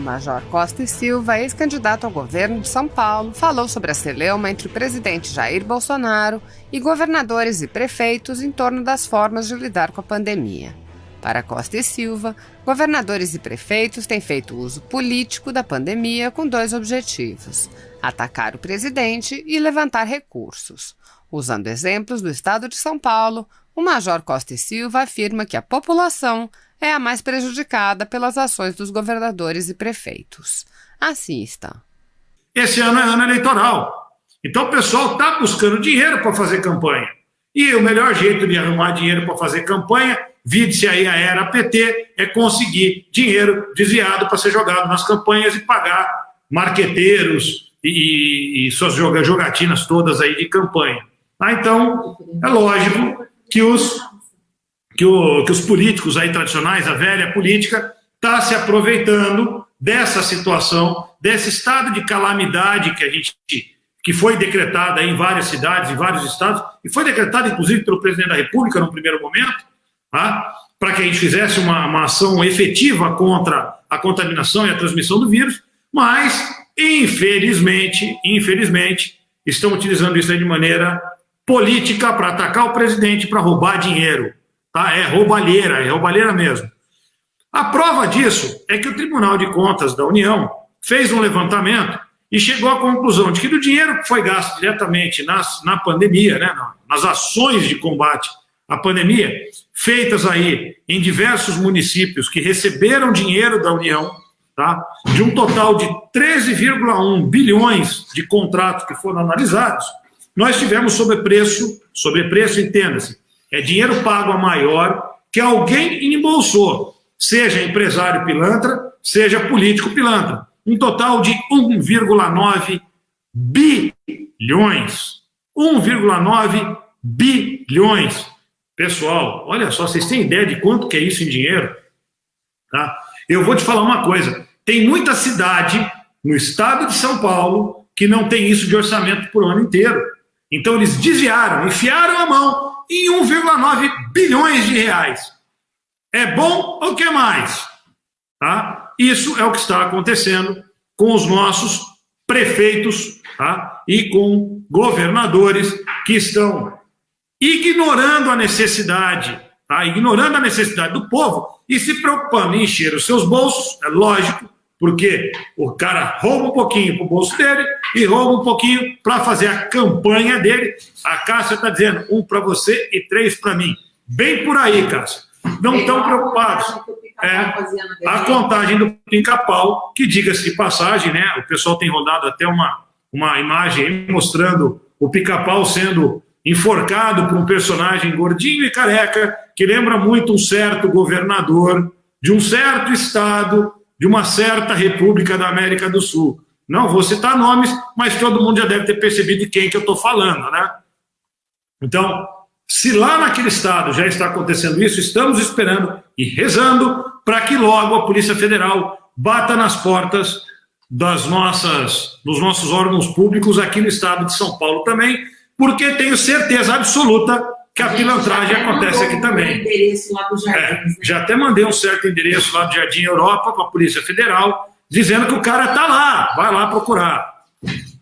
Major Costa e Silva, ex-candidato ao governo de São Paulo, falou sobre a celeuma entre o presidente Jair Bolsonaro e governadores e prefeitos em torno das formas de lidar com a pandemia. Para Costa e Silva, governadores e prefeitos têm feito uso político da pandemia com dois objetivos: atacar o presidente e levantar recursos. Usando exemplos do estado de São Paulo, o Major Costa e Silva afirma que a população é a mais prejudicada pelas ações dos governadores e prefeitos. Assista. Esse ano é ano eleitoral. Então o pessoal está buscando dinheiro para fazer campanha. E o melhor jeito de arrumar dinheiro para fazer campanha, vide-se aí a era PT, é conseguir dinheiro desviado para ser jogado nas campanhas e pagar marqueteiros e suas jogatinas todas aí de campanha. Então, é lógico que os políticos aí tradicionais, a velha política, está se aproveitando dessa situação, desse estado de calamidade que foi decretada em várias cidades, em vários estados, e foi decretada inclusive pelo presidente da República no primeiro momento, tá? Para que a gente fizesse uma ação efetiva contra a contaminação e a transmissão do vírus, mas, infelizmente, estão utilizando isso aí de maneira política para atacar o presidente, para roubar dinheiro. Tá? É roubalheira mesmo. A prova disso é que o Tribunal de Contas da União fez um levantamento e chegou à conclusão de que do dinheiro que foi gasto diretamente na pandemia, né, nas ações de combate à pandemia, feitas aí em diversos municípios que receberam dinheiro da União, tá, de um total de 13,1 bilhões de contratos que foram analisados, nós tivemos sobrepreço, entenda-se, é dinheiro pago a maior que alguém embolsou, seja empresário pilantra, seja político pilantra. Um total de 1,9 bilhões. 1,9 bilhões. Pessoal, olha só, vocês têm ideia de quanto que é isso em dinheiro? Tá? Eu vou te falar uma coisa. Tem muita cidade no estado de São Paulo que não tem isso de orçamento por ano inteiro. Então eles desviaram, enfiaram a mão em 1,9 bilhões de reais. É bom ou quer mais? Tá? Isso é o que está acontecendo com os nossos prefeitos, tá? E com governadores que estão ignorando a necessidade, tá? Ignorando a necessidade do povo e se preocupando em encher os seus bolsos, é lógico, porque o cara rouba um pouquinho para o bolso dele e rouba um pouquinho para fazer a campanha dele. A Cássia está dizendo 1 para você e 3 para mim. Bem por aí, Cássia. Não estão preocupados. A contagem do Pica-Pau, que diga-se de passagem, né? O pessoal tem rodado até uma imagem aí mostrando o Pica-Pau sendo enforcado por um personagem gordinho e careca, que lembra muito um certo governador de um certo estado, de uma certa república da América do Sul. Não vou citar nomes, mas todo mundo já deve ter percebido de quem que eu estou falando, né? Então, se lá naquele estado já está acontecendo isso, estamos esperando e rezando para que logo a Polícia Federal bata nas portas dos nossos órgãos públicos aqui no estado de São Paulo também, porque tenho certeza absoluta que a pilantragem acontece aqui também. Já até mandei um certo endereço lá do Jardim Europa para a Polícia Federal, dizendo que o cara está lá, vai lá procurar.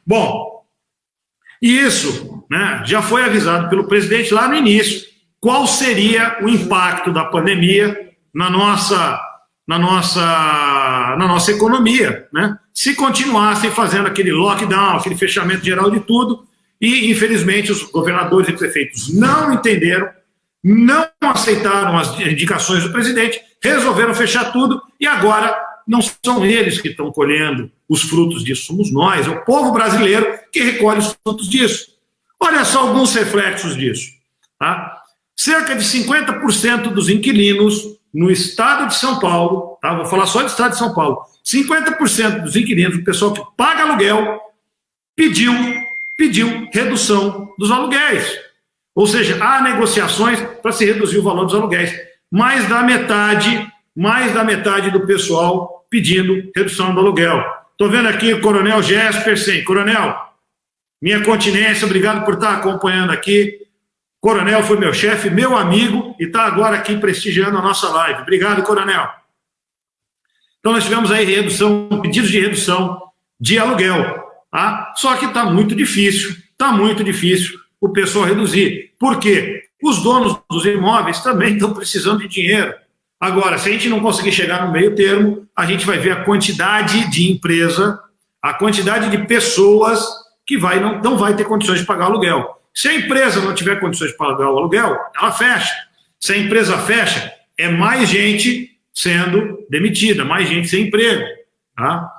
Bom, e isso, né, já foi avisado pelo presidente lá no início, qual seria o impacto da pandemia na nossa economia, né? Se continuassem fazendo aquele lockdown, aquele fechamento geral de tudo. E, infelizmente, os governadores e prefeitos não entenderam, não aceitaram as indicações do presidente, resolveram fechar tudo e agora não são eles que estão colhendo os frutos disso, somos nós, é o povo brasileiro que recolhe os frutos disso. Olha só alguns reflexos disso. Tá? Cerca de 50% dos inquilinos no estado de São Paulo, tá? Vou falar só do estado de São Paulo, 50% dos inquilinos, o pessoal que paga aluguel, pediu redução dos aluguéis. Ou seja, há negociações para se reduzir o valor dos aluguéis. Mais da metade do pessoal pedindo redução do aluguel. Estou vendo aqui o Coronel Jespersen. Coronel, minha continência, obrigado por estar acompanhando aqui. Coronel foi meu chefe, meu amigo, e está agora aqui prestigiando a nossa live. Obrigado, Coronel. Então nós tivemos aí pedidos de redução de aluguel. Tá? Só que está muito difícil o pessoal reduzir. Por quê? Os donos dos imóveis também estão precisando de dinheiro. Agora, se a gente não conseguir chegar no meio termo, a gente vai ver a quantidade de empresa, a quantidade de pessoas que não vai ter condições de pagar aluguel. Se a empresa não tiver condições de pagar o aluguel, ela fecha. Se a empresa fecha, é mais gente sendo demitida, mais gente sem emprego. Tá?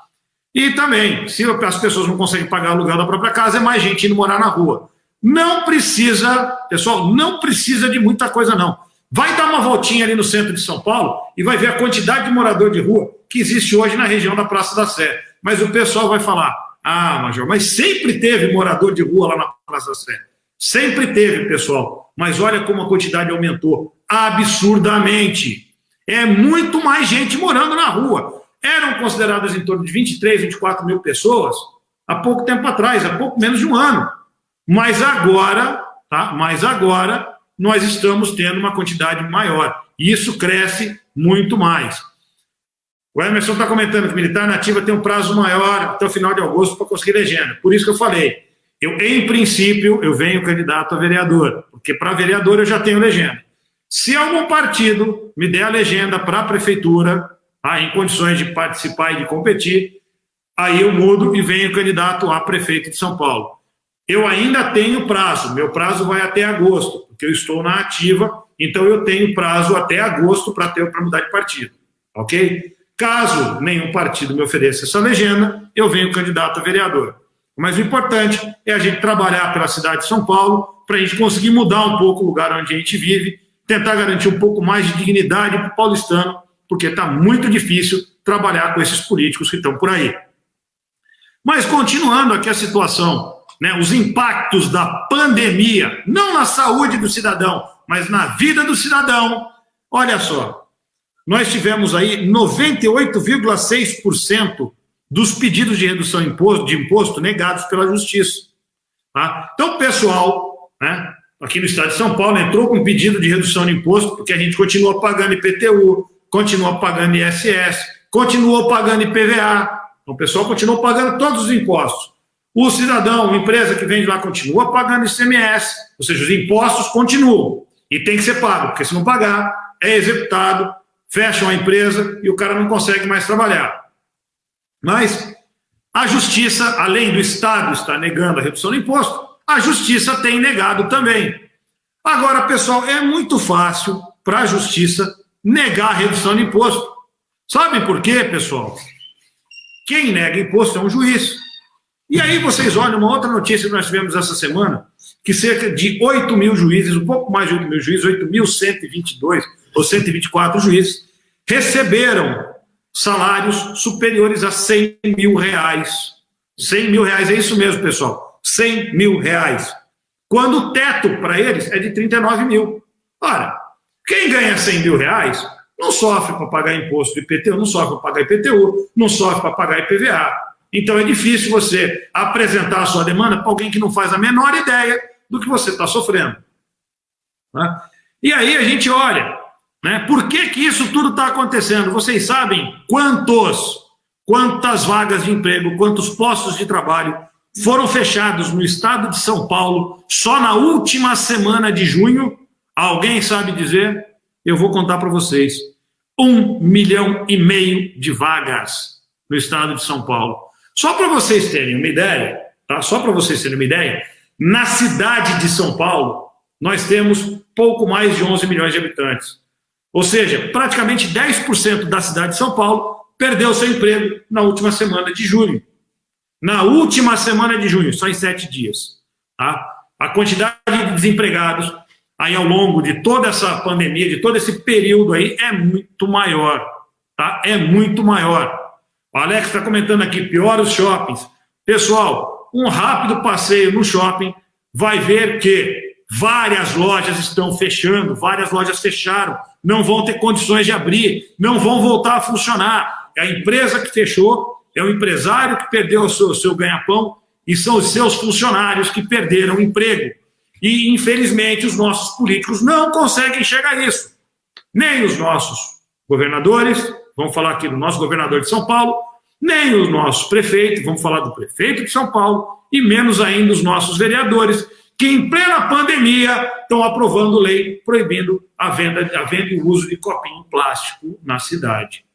E também, se as pessoas não conseguem pagar o aluguel da própria casa, é mais gente indo morar na rua. Não precisa, pessoal, não precisa de muita coisa, não. Vai dar uma voltinha ali no centro de São Paulo e vai ver a quantidade de morador de rua que existe hoje na região da Praça da Sé. Mas o pessoal vai falar, Major, mas sempre teve morador de rua lá na Praça da Sé. Sempre teve, pessoal. Mas olha como a quantidade aumentou absurdamente. É muito mais gente morando na rua. Eram consideradas em torno de 23, 24 mil pessoas há pouco tempo atrás, há pouco menos de um ano. Mas agora, nós estamos tendo uma quantidade maior. E isso cresce muito mais. O Emerson está comentando que militar na ativa tem um prazo maior até o final de agosto para conseguir legenda. Por isso que eu falei, em princípio, eu venho candidato a vereador, porque para vereador eu já tenho legenda. Se algum partido me der a legenda para a prefeitura, em condições de participar e de competir, aí eu mudo e venho candidato a prefeito de São Paulo. Eu ainda tenho prazo, meu prazo vai até agosto, porque eu estou na ativa, então eu tenho prazo até agosto para mudar de partido, ok? Caso nenhum partido me ofereça essa legenda, eu venho candidato a vereador. Mas o importante é a gente trabalhar pela cidade de São Paulo para a gente conseguir mudar um pouco o lugar onde a gente vive, tentar garantir um pouco mais de dignidade para o paulistano, porque está muito difícil trabalhar com esses políticos que estão por aí. Mas continuando aqui a situação, os impactos da pandemia, não na saúde do cidadão, mas na vida do cidadão, olha só, nós tivemos aí 98,6% dos pedidos de redução de imposto negados pela Justiça. Tá? Então, o pessoal, aqui no estado de São Paulo, entrou com pedido de redução de imposto, porque a gente continua pagando IPTU, continua pagando ISS, continua pagando IPVA. Então, o pessoal continua pagando todos os impostos. O cidadão, a empresa que vende lá, continua pagando ICMS, ou seja, os impostos continuam. E tem que ser pago, porque se não pagar, é executado, fecham a empresa e o cara não consegue mais trabalhar. Mas a Justiça, além do Estado estar negando a redução do imposto, a Justiça tem negado também. Agora, pessoal, é muito fácil para a Justiça negar a redução de imposto. Sabem por quê, pessoal? Quem nega imposto é um juiz. E aí vocês olham uma outra notícia que nós tivemos essa semana, que cerca de 8 mil juízes, um pouco mais de 8 mil juízes, 8.122 ou 124 juízes, receberam salários superiores a 100 mil reais. 100 mil reais, é isso mesmo, pessoal. 100 mil reais. Quando o teto para eles é de 39 mil. Ora, quem ganha 100 mil reais não sofre para pagar imposto do IPTU, não sofre para pagar IPTU, não sofre para pagar IPVA. Então é difícil você apresentar a sua demanda para alguém que não faz a menor ideia do que você está sofrendo. Né? E aí a gente olha, por que isso tudo está acontecendo? Vocês sabem quantas vagas de emprego, quantos postos de trabalho foram fechados no estado de São Paulo só na última semana de junho? Alguém sabe dizer? Eu vou contar para vocês. 1,5 milhão de vagas no estado de São Paulo. Só para vocês terem uma ideia, tá? Só para vocês terem uma ideia, na cidade de São Paulo, nós temos pouco mais de 11 milhões de habitantes. Ou seja, praticamente 10% da cidade de São Paulo perdeu seu emprego na última semana de junho. Na última semana de junho, só em 7 dias. Tá? A quantidade de desempregados aí ao longo de toda essa pandemia, de todo esse período aí, é muito maior. Tá? É muito maior. O Alex está comentando aqui, pior os shoppings. Pessoal, um rápido passeio no shopping vai ver que várias lojas estão fechando, várias lojas fecharam, não vão ter condições de abrir, não vão voltar a funcionar. A empresa que fechou é o empresário que perdeu o seu ganha-pão e são os seus funcionários que perderam o emprego. E, infelizmente, os nossos políticos não conseguem enxergar isso. Nem os nossos governadores, vamos falar aqui do nosso governador de São Paulo, nem o nosso prefeito, vamos falar do prefeito de São Paulo, e menos ainda os nossos vereadores, que em plena pandemia estão aprovando lei proibindo a venda e o uso de copinho plástico na cidade.